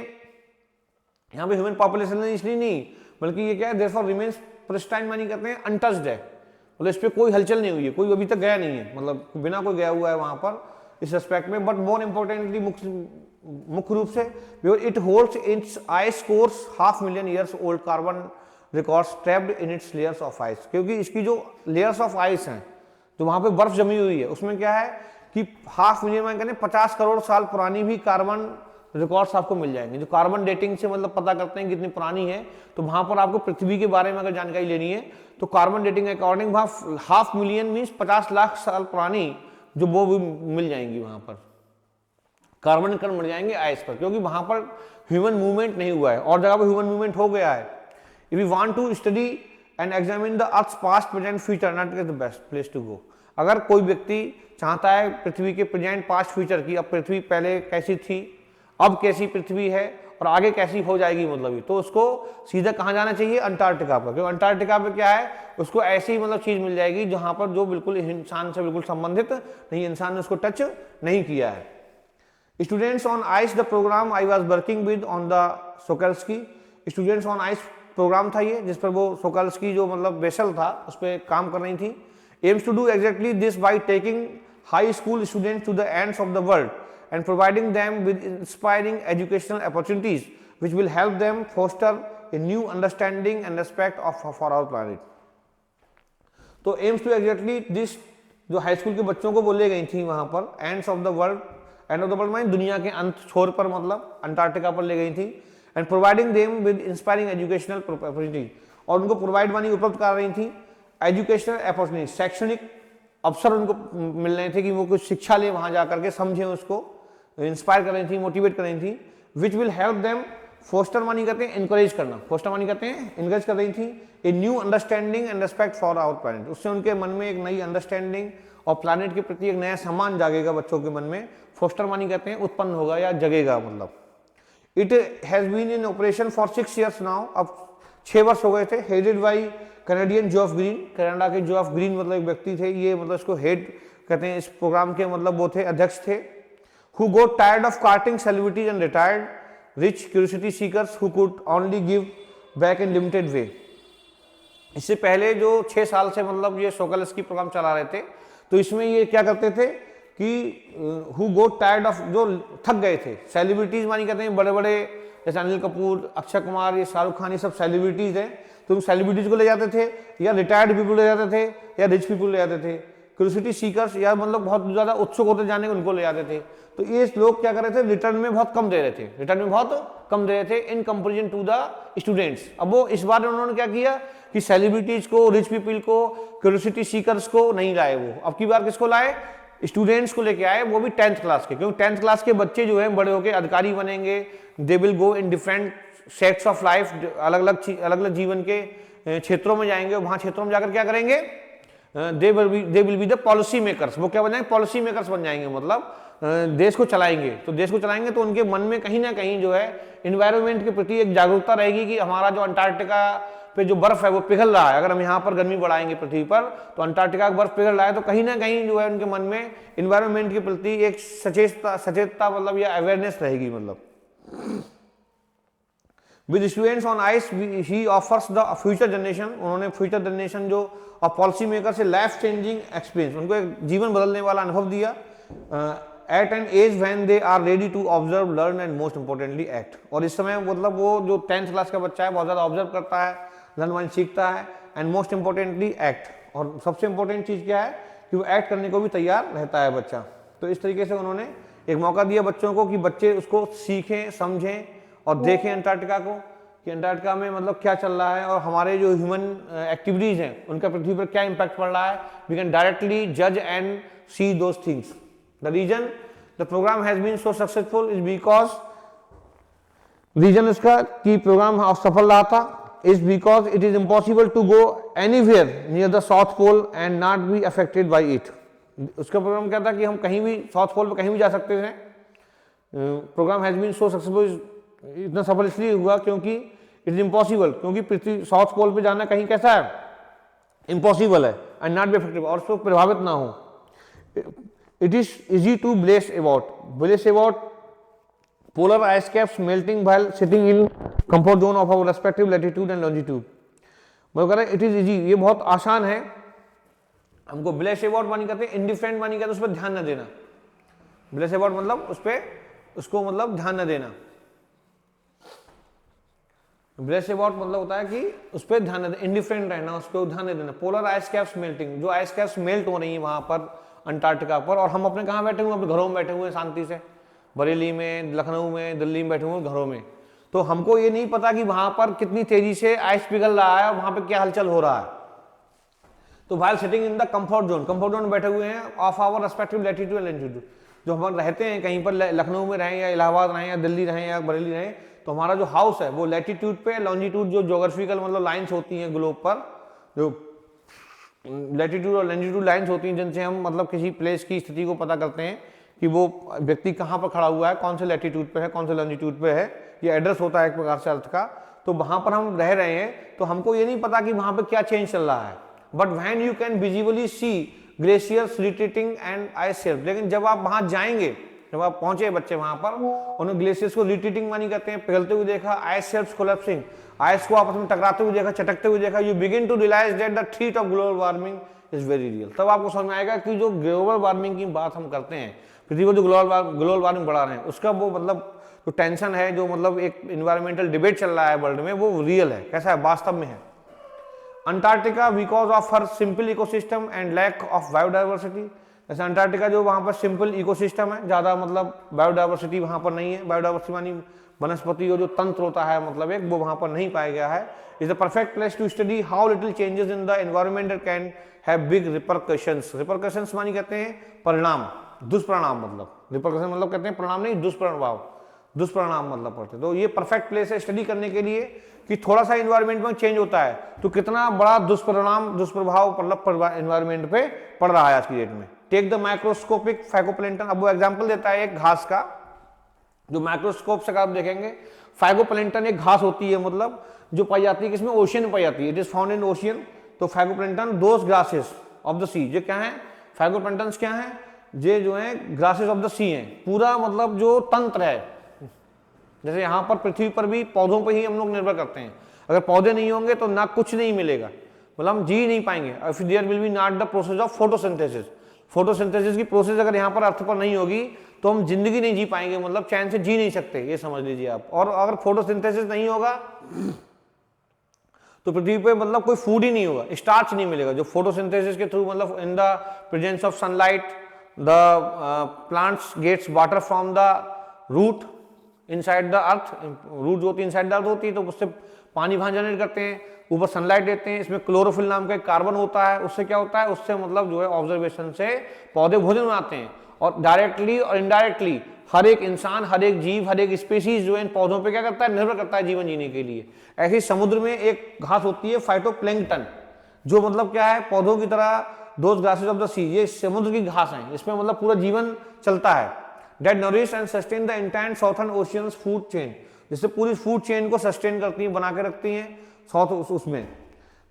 यहाँ पे ह्यूमन पॉपुलेशन नहीं, इसलिए नहीं, बल्कि ये क्या है, therefore remains pristine मानी करते हैं अनटच्ड है, मतलब इस पे कोई हलचल नहीं हुई है, कोई अभी तक गया नहीं है, मतलब बिना कोई गया हुआ है वहां पर इस एस्पेक्ट में। बट मोर इम्पोर्टेंटली मुख्य रूप से because it holds it's ice course 500,000 years old carbon records trapped in its layers of ice, क्योंकि इसकी जो लेयर्स ऑफ आइस हैं, तो वहां पे बर्फ जमी हुई है, उसमें क्या है कि 500,000 मान कहते 50 करोड़ साल पुरानी भी कार्बन रिकॉर्ड्स आपको मिल जाएंगे। जो कार्बन डेटिंग से मतलब पता करते हैं कितनी पुरानी है, तो वहां पर आपको पृथ्वी के बारे में अगर जानकारी लेनी है तो कार्बन डेटिंग के अकॉर्डिंग वहां 500,000 मीन्स 50 लाख साल पुरानी जो वो भी मिल जाएंगी, वहां पर कार्बन कण मिल जाएंगे आइस पर, क्योंकि वहां पर ह्यूमन मूवमेंट नहीं हुआ है, और जगह पर ह्यूमन मूवमेंट हो गया है। If you want to study and examine the earth's past present future, Antarctica is the best place to go. अगर कोई व्यक्ति चाहता है पृथ्वी के प्रेजेंट पास्ट फ्यूचर की, अब पृथ्वी पहले कैसी थी, अब कैसी पृथ्वी है और आगे कैसी हो जाएगी मतलब, तो उसको सीधा कहाँ जाना चाहिए, अंटार्कटिका पर। क्योंकि अंटार्कटिका पे क्या है, उसको ऐसी मतलब चीज मिल जाएगी जहां पर जो बिल्कुल इंसान से बिल्कुल संबंधित नहीं, इंसान ने उसको टच नहीं किया है। Students on Ice the program I was working with on the Shokalskiy, Students on Ice program था ये, जिस पर वो सोकल्स्की जो मतलब वेसल था उस पर काम कर रही थी। aims to do exactly this by taking high school students to the ends of the world and providing them with inspiring educational opportunities which will help them foster a new understanding and respect for our planet। तो aims to exactly this जो high school के बच्चों को बोले गई थी वहां पर, ends of the world, end of the world माने दुनिया के अंत छोर पर, मतलब अंटार्कटिका पर ले गई थी। and providing them with inspiring educational opportunities, और उनको प्रोवाइड मानी उपलब्ध कर रही थी एजुकेशनल अपॉर्चुनिटी, शैक्षणिक अवसर उनको मिल रहे थे कि वो कुछ शिक्षा ले, वहां जाकर के समझें, उसको इंस्पायर कर रही थी, मोटिवेट कर रही थी। Which will help them, foster मानी करते हैं एनकरेज करना, फोस्टर मानी करते हैं एनकरेज कर रही थी। A new understanding and respect for our planet, उससे उनके मन में एक नई अंडरस्टैंडिंग और प्लैनेट के प्रति एक नया सम्मान जागेगा बच्चों के मन में। फोस्टर मानी कहते हैं उत्पन्न होगा या जगेगा मतलब। It has been in operation for 6 years now, अब 6 वर्ष हो गए थे। Headed by Canadian Geoff Green, Canada के जोफ ग्रीन मतलब एक व्यक्ति थे, ये मतलब इसको हेड कहते हैं इस प्रोग्राम के, मतलब वो थे अध्यक्ष थे। Who got tired of carting celebrities and retired rich curiosity seekers who could only give back in limited way. इससे पहले जो 6 साल से मतलब ये सोकल्स्की प्रोग्राम चला रहे थे, तो इसमें ये क्या करते थे कि हु गोट टायर्ड ऑफ, जो थक गए थे, सेलिब्रिटीज मानी कहते हैं बड़े बड़े, जैसे अनिल कपूर, अक्षय कुमार, ये शाहरुख खान, ये सब सेलिब्रिटीज हैं, तो सेलिब्रिटीज को ले जाते थे, या रिटायर्ड पीपल ले जाते थे, या रिच पीपल ले जाते थे। क्यूरियोसिटी सीकर्स, या मतलब बहुत ज्यादा उत्सुक होते जाने को, उनको ले जाते थे। तो ये लोग क्या कर रहे थे, रिटर्न में बहुत कम दे रहे थे, रिटर्न में बहुत कम दे रहे थे in comparison to the students. अब वो इस बार उन्होंने क्या किया कि सेलिब्रिटीज को, रिच पीपल को, क्यूरियोसिटी सीकर्स को नहीं लाए वो, अब की बार किसको लाए, स्टूडेंट्स को लेके आए, वो भी 10th क्लास के, क्योंकि 10th क्लास के बच्चे जो है बड़े होकर अधिकारी बनेंगे। They will go in different sects of life, अलग अलग जीवन के क्षेत्रों में जाएंगे, वहां क्षेत्रों में जाकर क्या करेंगे, they will be the policy makers, वो क्या बन जाएंगे, पॉलिसी मेकर्स बन जाएंगे, मतलब देश को चलाएंगे, तो देश को चलाएंगे तो उनके मन में कहीं ना कहीं जो है इन्वायरमेंट के प्रति एक जागरूकता रहेगी कि हमारा जो अंटार्कटिका पे जो बर्फ है वो पिघल रहा है, अगर हम यहाँ पर गर्मी बढ़ाएंगे पृथ्वी पर तो अंटार्कटिका का बर्फ पिघल रहा है, तो कहीं ना कहीं जो है उनके मन में इन्वायरमेंट के प्रति एक सचेतता मतलब या अवेयरनेस रहेगी। मतलब with students on ice he offers the future generation, उन्होंने फ्यूचर जनरेशन जो और पॉलिसी मेकर से लाइफ चेंजिंग एक्सपीरियंस, उनको एक जीवन बदलने वाला अनुभव दिया at an age when they are ready to observe learn and most importantly act. और इस समय मतलब वो जो 10th क्लास का बच्चा है बहुत ज़्यादा ऑब्जर्व करता है, लर्न वन सीखता है एंड मोस्ट इंपॉर्टेंटली एक्ट, और सबसे इंपॉर्टेंट चीज़ क्या है कि वो एक्ट करने को भी तैयार रहता है बच्चा। तो इस तरीके से उन्होंने एक मौका दिया बच्चों को कि बच्चे उसको सीखें, समझें और देखें अंटार्कटिका को कि अंटार्कटिका में मतलब क्या चल रहा है और हमारे जो ह्यूमन एक्टिविटीज हैं उनका पृथ्वी पर क्या इंपैक्ट पड़ रहा है। वी कैन डायरेक्टली जज and see those things. The reason the program has been so successful is because, reason इसका कि प्रोग्राम सफल रहा था is because it is impossible to go anywhere near the South Pole and not be affected by it. उसका program क्या था कि हम कहीं भी साउथ पोल पर कहीं भी जा सकते थे। Program has been so successful, इतना सफल इसलिए हुआ क्योंकि इट इज इम्पॉसिबल, क्योंकि पृथ्वी साउथ पोल पे जाना कहीं कैसा है, इम्पॉसिबल है एंड नॉट बी इफेक्टिव, और उसको प्रभावित ना हो। It is easy to blasé about polar ice caps melting while sitting in comfort zone of our respective latitude and longitude. मतलब कह रहे हैं इट इज इजी, ये बहुत आसान है। हमको ब्लेस अबाउट मानी कहते हैं इंडिफरेंट मानी कहते हैं उस पर ध्यान न देना। ब्लेस अबाउट मतलब उस पर उसको मतलब ध्यान न देना। ब्लेस अबाउट मतलब होता है कि उस पर ध्यान न, इंडिफरेंट रहना, उस पर ध्यान नहीं देना। पोलर आइस कैप्स मेल्टिंग, जो आइस कैप्स मेल्ट हो रही है वहां पर अंटार्कटिका पर, और हम अपने कहाँ बैठे हुए, अपने घरों में बैठे हुए हैं शांति से, बरेली में, लखनऊ में, दिल्ली में बैठे हुए घरों में। तो हमको ये नहीं पता कि वहां पर कितनी तेजी से आइस पिघल रहा है और वहां पर क्या हलचल हो रहा है। तो while sitting in the comfort zone बैठे हुए हैं of our respective latitude and longitude. जो हम रहते हैं कहीं पर लखनऊ में रहें या इलाहाबाद रहें या दिल्ली रहें या बरेली रहें, तो हमारा जो हाउस है वो लैटिट्यूड पे, लॉन्जिट्यूड जो ज्योग्राफिकल मतलब लाइंस होती हैं ग्लोब पर, जो लैटिट्यूड और लॉन्जिट्यूड लाइंस होती हैं जिनसे हम मतलब किसी प्लेस की स्थिति को पता करते हैं कि वो व्यक्ति कहाँ पर खड़ा हुआ है, कौन से लैटिट्यूड पे है, कौन से लॉन्जिट्यूड पे है, ये एड्रेस होता है एक प्रकार से अर्थ का। तो वहां पर हम रह रहे हैं तो हमको ये नहीं पता कि वहां पर क्या चेंज चल रहा है, but when you can visibly see glaciers retreating and ice shelf. लेकिन जब आप वहां जाएंगे, जब आप पहुंचे बच्चे वहां पर, उन्होंने ग्लेशियर्स को रिट्रीटिंग मानी कहते हैं, पिघलते हुए देखा, आइस शेल्फ्स कोलैप्सिंग, आइस को आपस में टकराते हुए देखा, चटकते हुए देखा। You begin to realise that the threat of global warming is very real. तब आपको समझ में आएगा कि जो ग्लोबल वार्मिंग की बात हम करते हैं, पृथ्वी को जो ग्लोबल वार्मिंग बढ़ा रहे हैं, उसका वो मतलब जो टेंशन है, जो मतलब एक इन्वायरमेंटल डिबेट चल रहा है वर्ल्ड में, वो रियल है, कैसा है, वास्तव में है। Antarctica because of her simple ecosystem and lack of biodiversity, जैसे अंटार्कटिका जो वहाँ पर सिंपल इकोसिस्टम है, ज़्यादा मतलब बायोडाइवर्सिटी वहाँ पर नहीं है। बायोडाइवर्सिटी मानी वनस्पति और जो तंत्र होता है मतलब एक, वो वहाँ पर नहीं पाया गया है। Is the perfect place to study how little changes in the environment can have big repercussions. Repercussions मानी कहते हैं परिणाम, दुष्परिणाम, मतलब रिपरकशन मतलब कहते हैं परिणाम नहीं, दुष्प्रभाव, दुष्परिणाम मतलब पड़ते। तो ये परफेक्ट प्लेस है स्टडी करने के लिए कि थोड़ा सा एनवायरमेंट में चेंज होता है तो कितना बड़ा दुष्परिणाम, दुष्प्रभाव मतलब एनवायरमेंट पे पड़ रहा है आज की डेट में। टेक द माइक्रोस्कोपिक फाइकोप्लैंटन, अब वो एग्जांपल देता है एक घास का, जो माइक्रोस्कोप से आप देखेंगे। फाइकोप्लैंटन एक घास होती है मतलब जो पाई जाती है, किसमें, ओशियन में पाई जाती है, it is found in ocean. तो फाइकोप्लैंटन दोज ग्रासेस ऑफ द सी, जो क्या है, फाइकोप्लैंटन क्या है, ये जो है ग्रासेस ऑफ द सी है, पूरा मतलब जो तंत्र है। जैसे यहाँ पर पृथ्वी पर भी पौधों पर ही हम लोग निर्भर करते हैं, अगर पौधे नहीं होंगे तो ना कुछ नहीं मिलेगा, मतलब हम जी नहीं पाएंगे। If there will be not the process of photosynthesis, photosynthesis की प्रोसेस अगर यहाँ पर अर्थ पर नहीं होगी तो हम जिंदगी नहीं जी पाएंगे, मतलब चैन से जी नहीं सकते, ये समझ लीजिए आप। और अगर फोटोसिंथेसिस नहीं होगा तो पृथ्वी पे मतलब कोई फूड ही नहीं होगा, स्टार्च नहीं मिलेगा। जो फोटोसिंथेसिस के थ्रू मतलब in the presence of sunlight the plants gets water from the root inside the earth, root जो होती है इनसाइड द अर्थ होती है, तो उससे पानी वहां जनरेट करते हैं, ऊपर सनलाइट देते हैं, इसमें क्लोरोफिल नाम का एक कार्बन होता है, उससे क्या होता है, उससे मतलब जो है ऑब्जर्वेशन से पौधे भोजन बनाते हैं। और डायरेक्टली और इनडायरेक्टली हर एक इंसान, हर एक जीव, हर एक स्पीसीज जो है इन पौधों पे क्या करता है, निर्भर करता है जीवन जीने के लिए। ऐसे ही समुद्र में एक घास होती है फाइटोप्लैंक्टन, जो मतलब क्या है, पौधों की तरह दोज ग्रासेस ऑफ द सी, ये समुद्र की घास है, इसमें मतलब पूरा जीवन चलता है। That nourish and sustain the entire southern oceans food chain, जिससे पूरी फूड चेन को सस्टेन करती हैं, बना के रखती हैं साउथ उसमें।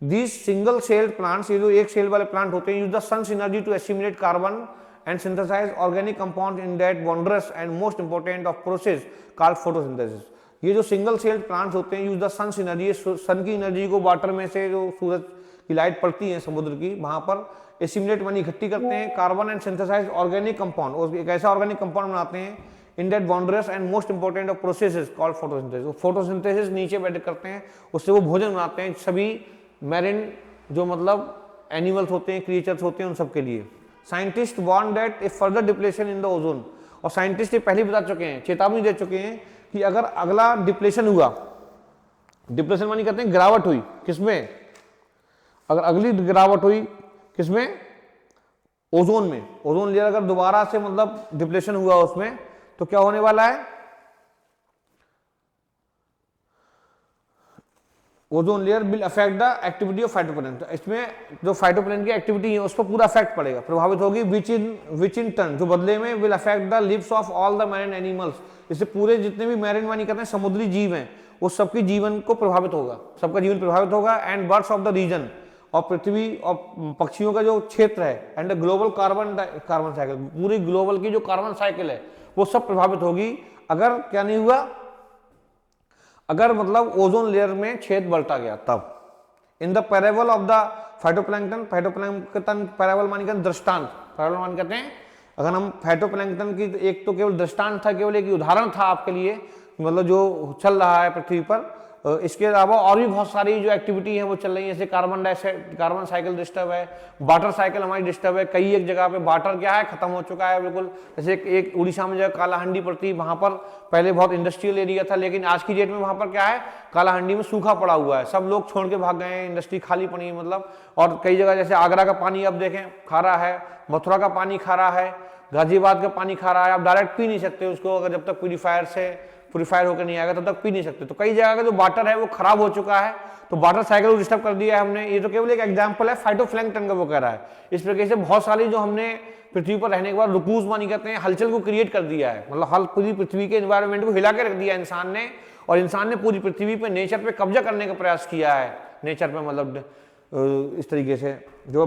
दीज सिंगल सेल्ड प्लांट्स, ये जो एक सेल वाले प्लांट होते हैं, use the sun's energy to assimilate carbon and synthesise organic compound in that wondrous and most important of process called photosynthesis. ये जो सिंगल सेल्ड प्लांट्स होते हैं use the sun's energy, sun की energy को water में से जो सूरज की लाइट पड़ती है समुद्र की, वहां पर एसिमुलेट मानी इकट्ठी करते हैं carbon and synthesise organic compound, और एक ऐसा ऑर्गेनिक कंपाउंड बनाते हैं in that wondrous and most important of processes called photosynthesis. Photosynthesis नीचे बैठ करते हैं, उससे वो भोजन बनाते हैं सभी मैरिन जो मतलब एनिमल्स होते हैं, क्रिएचर्स होते हैं, उन सब के लिए। Scientist warn that if further depletion in the ozone, और साइंटिस्ट ये पहले बता चुके हैं, चेतावनी दे चुके हैं कि अगर अगला डिप्लेशन हुआ, डिप्लेशन मानी कहते हैं गिरावट हुई किसमें, अगर अगली गिरावट हुई किसमें, ओजोन में, ओजोन लेयर अगर दोबारा से मतलब डिप्लेशन हुआ उसमें, तो क्या होने वाला है, ozone layer will affect the activity of phytoplankton, इसमें जो फाइटोप्लैंक्टन की एक्टिविटी है उस पर पूरा अफेक्ट पड़ेगा, प्रभावित होगी। विच इन टर्न, जो बदले में will affect the leaves of all the marine animals, इससे पूरे जितने भी मैरिन मानी करते हैं समुद्री जीव हैं, उस सबके जीवन को प्रभावित होगा, सबका जीवन प्रभावित होगा। And birds of the region, और पृथ्वी और पक्षियों का जो क्षेत्र है, एंड ग्लोबल कार्बन साइकिल, पूरी ग्लोबल की जो कार्बन साइकिल है वो सब प्रभावित होगी अगर क्या नहीं हुआ, अगर मतलब ओजोन लेयर में छेद बढ़ता गया तब। In the parable of the phytoplankton, phytoplankton parable मानी कहते हैं दृष्टांत, पैराबल मान कहते हैं, अगर हम फाइटोप्लैंक्टन की एक तो केवल दृष्टांत था, केवल एक उदाहरण था आपके लिए, मतलब जो चल रहा है पृथ्वी पर, इसके अलावा और भी बहुत सारी जो एक्टिविटी है वो चल रही है, जैसे कार्बन साइकिल डिस्टर्ब है, वाटर साइकिल हमारी डिस्टर्ब है, कई एक जगह पे वाटर क्या है खत्म हो चुका है बिल्कुल। जैसे एक उड़ीसा में जगह कालाहंडी पड़ती है, वहां पर पहले बहुत इंडस्ट्रियल एरिया था, लेकिन आज की डेट में वहां पर क्या है, कालाहंडी में सूखा पड़ा हुआ है, सब लोग छोड़ के भाग गए हैं, इंडस्ट्री खाली पड़ी है मतलब। और कई जगह जैसे आगरा का पानी अब देखें खारा है, मथुरा का पानी खारा है, गाजियाबाद का पानी खारा है, आप डायरेक्ट पी नहीं सकते उसको, अगर जब तक प्यूरीफायर होकर नहीं आएगा तब तक पी नहीं सकते। तो कई जगह का जो वाटर है वो खराब हो चुका है, तो वाटर साइकिल को डिस्टर्ब कर दिया है हमने। ये तो केवल एक एग्जांपल है फाइटोप्लैंक्टन का, वो कह रहा है। इस प्रकार से बहुत सारी जो हमने पृथ्वी पर रहने के बाद रुकूज मानी कहते हैं हलचल को क्रिएट कर दिया है, मतलब पूरी पृथ्वी के एनवायरनमेंट को हिला के रख दिया इंसान ने, और इंसान ने पूरी पृथ्वी पे नेचर पे कब्जा करने का प्रयास किया है, नेचर पे मतलब इस तरीके से जो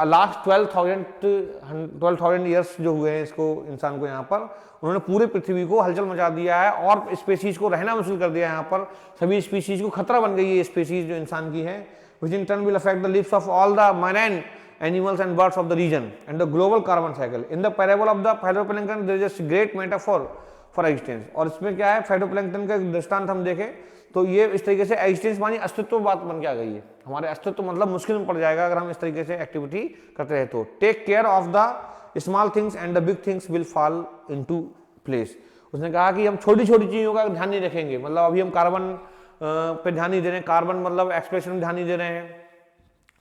लास्ट 12,000 ईयर्स जो हुए हैं इसको इंसान को यहाँ पर, उन्होंने पूरे पृथ्वी को हलचल मचा दिया है और स्पीसीज को रहना मुश्किल कर दिया है। यहाँ पर सभी स्पीसीज को खतरा बन गई है स्पीसीज जो इंसान की है, which in turn will affect the lives of all the marine animals and birds of the region and the global carbon cycle. In the parable of the phytoplankton there is a great metaphor for existence. और इसमें क्या है, phytoplankton का दृष्टांत हम देखें तो ये इस तरीके से एग्जिस्टेंस मानी अस्तित्व बात बन के आ गई है, हमारे अस्तित्व मतलब मुश्किल में पड़ जाएगा अगर हम इस तरीके से एक्टिविटी करते रहे तो। Take care of the small things and the big things will fall into place. उसने कहा कि हम छोटी छोटी चीजों का ध्यान नहीं रखेंगे, मतलब अभी हम कार्बन पे ध्यान नहीं दे रहे हैं, कार्बन मतलब एक्सप्रेशन में ध्यान नहीं दे रहे हैं,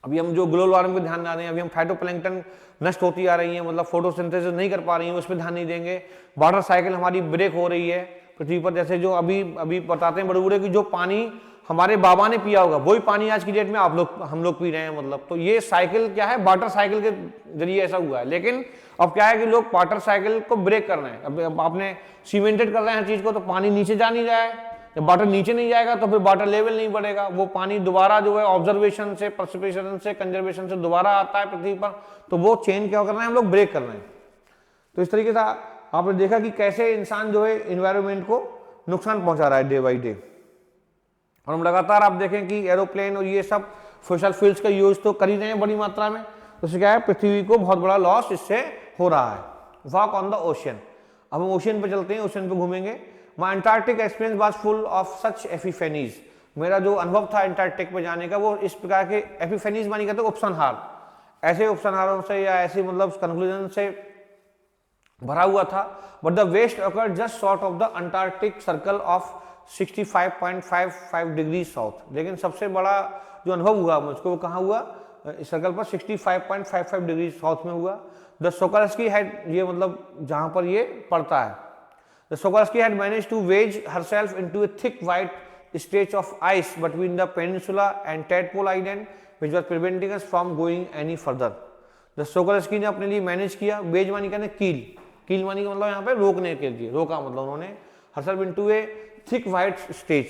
अभी हम जो ग्लोबल वार्मिंग पे ध्यान ना दें, अभी हम फाइटोप्लैंक्टन नष्ट होती आ रही है, मतलब फोटोसिंथेसिस नहीं कर पा रही है, उस पर ध्यान नहीं देंगे। वाटर साइकिल हमारी ब्रेक हो रही है पृथ्वी पर, जैसे जो अभी बताते हैं बड़े बूढ़े की जो पानी हमारे बाबा ने पिया होगा वही पानी आज की डेट में हम लोग पी रहे हैं, मतलब। तो ये साइकिल क्या है, वाटर साइकिल के जरिए ऐसा हुआ है। लेकिन अब क्या है कि लोग वाटर साइकिल को ब्रेक कर रहे हैं, अब आपने सीमेंटेड कर रहे हैं हर चीज को, तो पानी नीचे जा नहीं रहा है, जब वाटर नीचे नहीं जाएगा तो फिर वाटर लेवल नहीं बढ़ेगा, वो पानी दोबारा जो है ऑब्जर्वेशन से, प्रेसिपिटेशन से, कंजर्वेशन से दोबारा आता है पृथ्वी पर, तो वो चेन क्या कर रहे हैं हम लोग, ब्रेक कर रहे हैं। तो इस तरीके से आपने देखा कि कैसे इंसान जो है एनवायरनमेंट को नुकसान पहुंचा रहा है डे बाई डे। और हम लगातार आप देखें कि एरोप्लेन और ये सब फॉसिल फ्यूल्स का यूज तो कर ही रहे हैं बड़ी मात्रा में, तो इससे क्या है पृथ्वी को बहुत बड़ा लॉस इससे हो रहा है। वॉक ऑन द ओशियन, अब हम ओशियन पे चलते हैं, ओशियन पे घूमेंगे। My Antarctic experience was full of such epiphanies, मेरा जो अनुभव था अंटार्कटिक पे जाने का वो इस प्रकार के एपिफेनीज मानी कहते हैं उपसंहार, ऐसे उपसंहारों से या ऐसे मतलब कंक्लूजन से भरा हुआ था। But the worst occurred just short of the Antarctic Circle of 65.55 degree south, लेकिन सबसे बड़ा जो अनुभव हुआ मुझको वो कहाँ हुआ, इस सर्कल पर 65.55 डिग्री साउथ में हुआ। द सोकोल्स्की हैड, ये मतलब जहां पर ये पड़ता है, the Shokalskiy had managed to wedge herself into a thick white stretch of ice between the peninsula and Tadpole Island which was preventing us from going any further. The Shokalskiy ने अपने लिए मैनेज किया, veg मानी कहते कील, कील मानी का मतलब यहाँ पे रोकने के लिए, रोका मतलब उन्होंने। Herself into a thick white stage,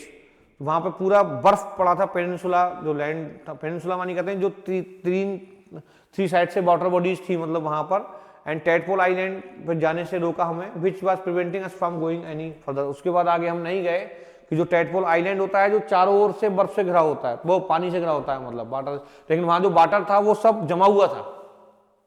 वहां पे पूरा बर्फ पड़ा था, पेनिनसुला जो लैंड था, पेनिनसुला मानी कहते हैं जो थ्री साइड से वाटर बॉडीज थी मतलब वहां पर, एंड टैडपोल आइलैंड पर जाने से रोका हमें, which was preventing us from going any further. उसके बाद आगे हम नहीं गए कि जो टैडपोल आइलैंड होता है जो चारों ओर से बर्फ से घिरा होता है, वो पानी से घिरा होता है मतलब वाटर, लेकिन वहां जो वाटर था वो सब जमा हुआ था।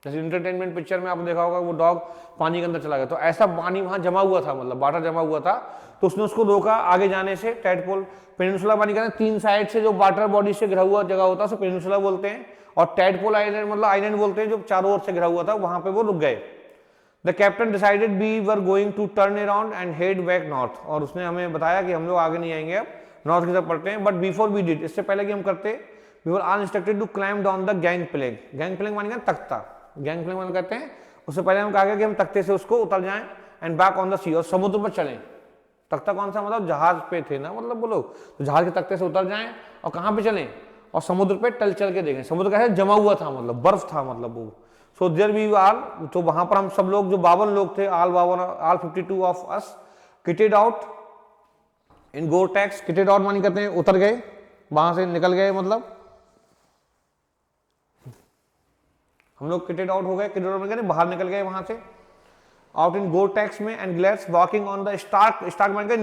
जैसे इंटरटेनमेंट पिक्चर में आपने देखा होगा वो डॉग पानी के अंदर चला गया, तो ऐसा पानी वहां जमा हुआ था, मतलब वाटर जमा हुआ था, तो उसने उसको रोका आगे जाने से। टैडपोल पेनिनसुला पानी कहते हैं तीन साइड से जो वाटर बॉडी से घिरा हुआ जगह होता है उसे पेनिनसुला बोलते हैं, और टैडपोल आइलैंड मतलब आइलैंड बोलते हैं जो चारों ओर से घिरा हुआ था, वहां पे वो रुक गए। The captain decided we were going to turn around and head back north, और उसने हमें बताया कि हम लोग आगे नहीं आएंगे, अब नॉर्थ की तरफ पढ़ते हैं। बट बिफोर वी डिड, इससे पहले कि हम करते, we were all instructed to climb down the gangplank. Gangplank मानेगा तख्ता, गैंग प्लैंक मान कहते हैं, उससे पहले हम कहा गया कि हम तख्ते से उसको उतर जाएं, एंड बैक ऑन द सी, और समुद्र पर चलें। तख्ता कौन सा, मतलब जहाज पे थे ना, मतलब बोलो तो जहाज के तख्ते से उतर जाएं और कहां पे चलें, और समुद्र पे चल के देखें। समुद्र कैसे जमा हुआ था, मतलब बर्फ था मतलब वो। सो देयर वी आर, तो वहां पर हम सब लोग जो 52 लोग थे, all 52 of us kitted out in Goretex. Kitted out मानी कहते हैं उतर गए, वहां से निकल गए, मतलब हम लोग किटेड आउट हो गए, किटेड आउट कहते बाहर निकल गए वहां से, आउट इन गोरटैक्स में, and glades walking on the stark. Stark मान के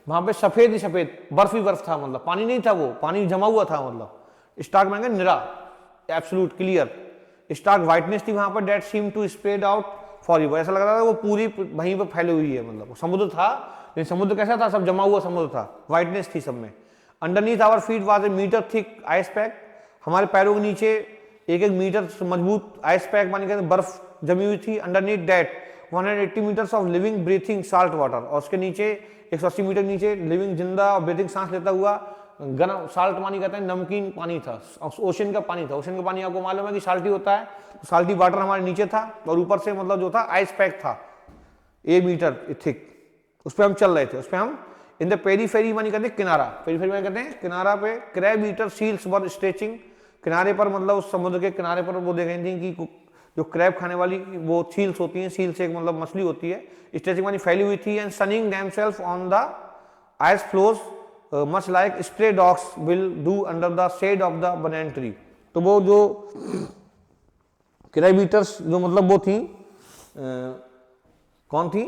वहां पे सफेद ही सफेद बर्फ ही बर्फ था, मतलब पानी नहीं था, वो पानी जमा हुआ था, मतलब स्टार्क मान के निरा, एब्सोल्यूट क्लियर। स्टार्क व्हाइटनेस थी वहां पर, that seem to spread out for you, ऐसा लग रहा था वो पूरी वहीं पर फैली हुई है, मतलब समुद्र था लेकिन समुद्र कैसा था, सब जमा हुआ समुद्र था, व्हाइटनेस थी सब में। Underneath our feet was a metre thick ice pack, हमारे पैरों के नीचे 1-1 मीटर मजबूत आइस पैक मानी कहते बर्फ जमी हुई थी। Underneath that 180 metres of living breathing salt water, और उसके नीचे 180 मीटर नीचे लिविंग जिंदा और ब्रीथिंग सांस लेता हुआ गर्म साल्ट पानी कहते हैं, नमकीन पानी था, ओशन का पानी था। ओशन का पानी आपको मालूम है कि साल्टी होता है, तो साल्टी वाटर हमारे नीचे था, और ऊपर से मतलब जो था आइस पैक था 1 मीटर थिक, उस पर हम चल रहे थे। उस पर हम इन द पेरीफेरी मानी कहते हैं किनारा, पेरीफेरी मानी कहते हैं किनारा पे, क्रैब ईटर सील्स वर स्ट्रेचिंग, किनारे पर मतलब उस समुद्र के किनारे पर वो देख रही थी कि जो क्रैब खाने वाली वो सील्स होती हैं, सील्स एक मतलब मछली होती है, स्ट्रेचिंग मानी फैली हुई थी, and sunning themselves on the ice floes much like stray dogs will do under the shade of the banyan tree. तो वो जो क्रैब ईटर्स जो मतलब वो थी कौन थी,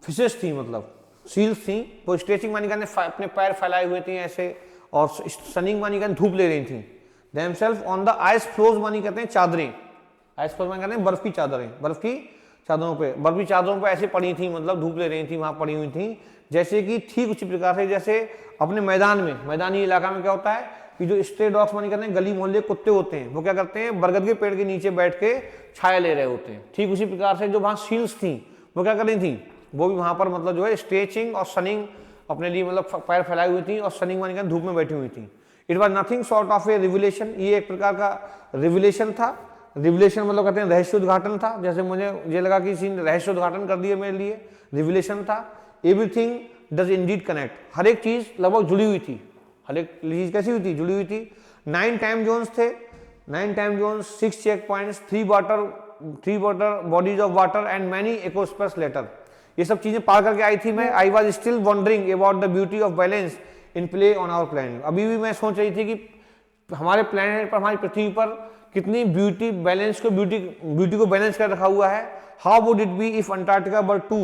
फिशेस थी, मतलब सील्स थी, वो स्ट्रेचिंग मानी कहते अपने पैर फैलाए हुए थे ऐसे, और सनिंग मानी कहते धूप ले रही थी। Themselves on the ice floes मानी कहते हैं चादरें, आइस फ्लोज मानी कहते हैं बर्फ की चादरें, बर्फ की चादरों पे, बर्फ की चादरों पे ऐसे पड़ी थी, मतलब धूप ले रही थी, वहां पड़ी हुई थी, जैसे कि ठीक उसी प्रकार से जैसे अपने मैदान में, मैदानी इलाका में क्या होता है कि जो स्ट्रे डॉग्स मानी कहते हैं गली मोहल्ले कुत्ते होते हैं, वो क्या करते हैं बरगद के पेड़ के नीचे बैठ के छाया ले रहे होते हैं, ठीक उसी प्रकार से जो वहां सील्स थी वो क्या कर रही थी, वो भी वहां पर मतलब जो है स्ट्रेचिंग और सनिंग अपने लिए मतलब पैर फैलाई हुई थी, और सनिंग मानी कहते धूप में बैठी हुई थी। It was nothing sort of A revelation, ये एक प्रकार का रिविलेशन था। रिविलेशन मतलब कहते हैं रहस्योद्घाटन था, जैसे मुझे ये लगा कि इसी ने रहस्योद्घाटन कर दिया मेरे लिए, रिविलेशन था। एवरीथिंग डज इंडीड कनेक्ट, हर एक चीज लगभग जुड़ी हुई थी, हर एक चीज कैसी हुई थी, जुड़ी हुई थी। 9 टाइम जोन्स थे, 9 time zones, 6 check points, 3 water bodies of water and many ecosystems later, ये सब चीजें पार करके आई थी मैं। I was still wondering about the beauty of balance in play on our planet, अभी भी मैं सोच रही थी कि हमारे प्लैनेट पर, हमारी पृथ्वी पर कितनी ब्यूटी को बैलेंस कर रखा हुआ है। How would it be if Antarctica were to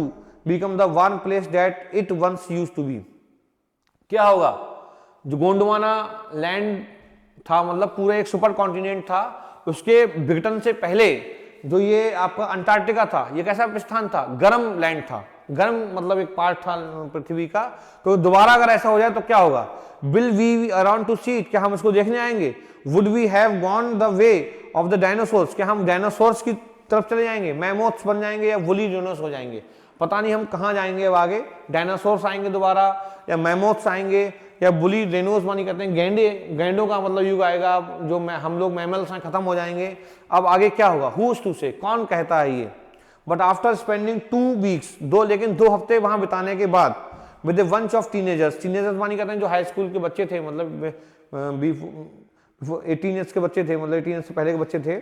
become the one place that it once used to be, क्या होगा जो गोंडवाना लैंड था, मतलब पूरा एक सुपर कॉन्टिनेंट था, उसके विघटन से पहले जो ये आपका अंटार्कटिका था, ये कैसा स्थान था, गर्म लैंड था, गर्म मतलब एक पार्ट था पृथ्वी का, तो दोबारा अगर ऐसा हो जाए तो क्या होगा, will we around to see it, क्या हम इसको देखने आएंगे। Would we have gone the way of the dinosaurs, क्या हम डायनासोर्स की तरफ चले जाएंगे, मैमोथ्स बन जाएंगे या वुली डायनासोर्स हो जाएंगे, पता नहीं हम कहाँ जाएंगे अब आगे, डायनासोर्स आएंगे दोबारा या मैमोथ्स आएंगे या बुली रेनोस मानी कहते हैं गैंडों का मतलब युग आएगा, जो हम लोग मैमल्स हैं खत्म हो जाएंगे, अब आगे क्या होगा, हुज टू से, कौन कहता है ये। बट आफ्टर स्पेंडिंग 2 वीक्स, लेकिन 2 हफ्ते वहां बिताने के बाद, with a bunch of teenagers मानी कहते हैं जो हाई स्कूल के बच्चे थे, मतलब 18 ईयर्स के बच्चे थे, मतलब 18 ईयर्स से पहले के बच्चे थे,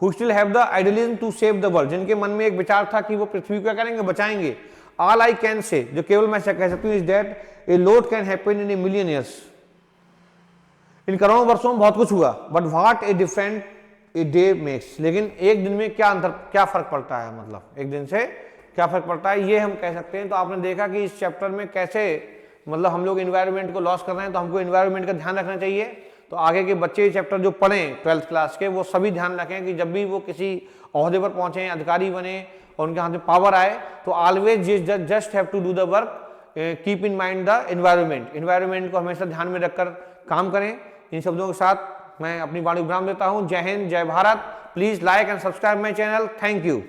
who still have the idealism to save the world, जिनके मन में एक विचार था कि वो पृथ्वी को क्या करेंगे, बचाएंगे. All I can say, जो केवल मैं कह सकती हूँ, is that a lot can happen in a million years. इन करोड़ों वर्षों में बहुत कुछ हुआ, but what a different a day makes. लेकिन एक दिन में क्या अंतर, क्या फर्क पड़ता है, मतलब एक दिन से क्या फर्क पड़ता है, ये हम कह सकते हैं. तो आपने देखा कि इस चैप्टर में कैसे मतलब हम लोग इन्वायरमेंट को लॉस कर रहे हैं, तो हमको इन्वायरमेंट का ध्यान रखना चाहिए. तो आगे के बच्चे चैप्टर जो पढ़ें 12th क्लास के, वो सभी ध्यान रखें कि जब भी वो किसी ओहदे पर पहुंचे, अधिकारी बने और उनके हाथ में पावर आए, तो always just have to do the work, keep in mind the environment को हमेशा ध्यान में रखकर काम करें. इन शब्दों के साथ मैं अपनी वाणी विराम देता हूं. जय हिंद, जय Bharat. Please like and subscribe my channel. Thank you.